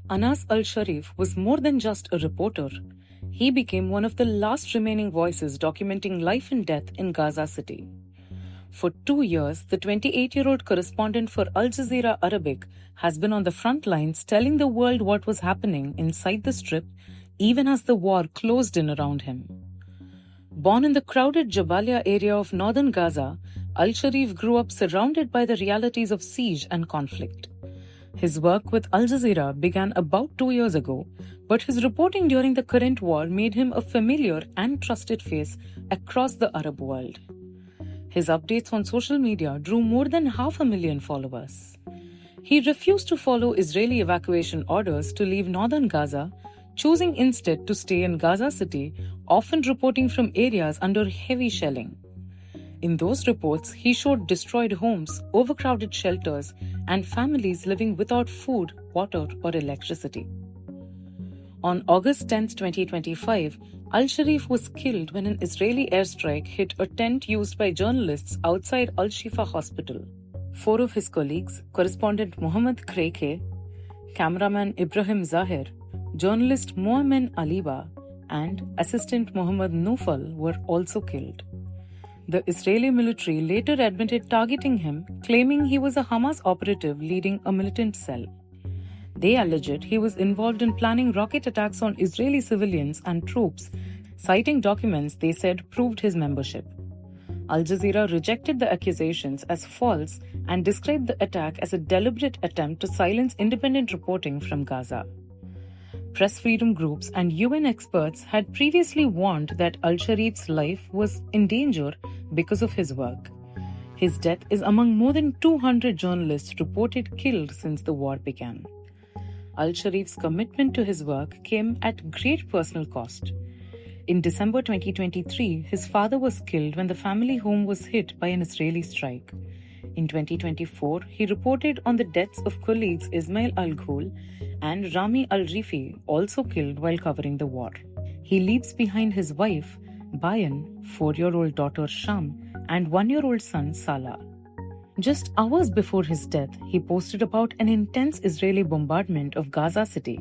Anas Al Sharif was more than just a reporter. He became one of the last remaining voices documenting life and death in Gaza City. For 2 years, the 28-year-old correspondent for Al Jazeera Arabic has been on the front lines telling the world what was happening inside the Strip, even as the war closed in around him. Born in the crowded Jabalia area of northern Gaza, Al Sharif grew up surrounded by the realities of siege and conflict. His work with Al Jazeera began about 2 years ago, but his reporting during the current war made him a familiar and trusted face across the Arab world. His updates on social media drew more than 500,000 followers. He refused to follow Israeli evacuation orders to leave northern Gaza, choosing instead to stay in Gaza City, often reporting from areas under heavy shelling. In those reports, he showed destroyed homes, overcrowded shelters, and families living without food, water, or electricity. On August 10, 2025, Al Sharif was killed when an Israeli airstrike hit a tent used by journalists outside Al Shifa Hospital. 4 of his colleagues, correspondent Mohammad Kreike, cameraman Ibrahim Zahir, journalist Moamen Aliba, and assistant Mohammad Noufal were also killed. The Israeli military later admitted targeting him, claiming he was a Hamas operative leading a militant cell. They alleged he was involved in planning rocket attacks on Israeli civilians and troops, citing documents they said proved his membership. Al Jazeera rejected the accusations as false and described the attack as a deliberate attempt to silence independent reporting from Gaza. Press freedom groups and UN experts had previously warned that Al Sharif's life was in danger because of his work. His death is among more than 200 journalists reported killed since the war began. Al Sharif's commitment to his work came at great personal cost. In December 2023, his father was killed when the family home was hit by an Israeli strike. In 2024, he reported on the deaths of colleagues Ismail Al-Ghul and Rami Al-Rifi, also killed while covering the war. He leaves behind his wife, Bayan, 4-year-old daughter Sham, and 1-year-old son Salah. Just hours before his death, he posted about an intense Israeli bombardment of Gaza City.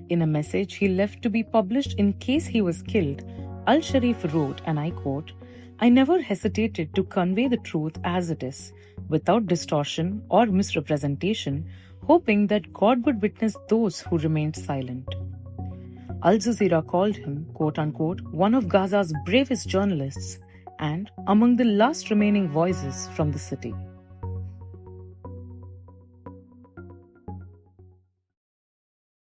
In a message he left to be published in case he was killed, Al Sharif wrote, and I quote, "I never hesitated to convey the truth as it is, without distortion or misrepresentation, hoping that God would witness those who remained silent." Al Jazeera called him, quote-unquote, one of Gaza's bravest journalists and among the last remaining voices from the city.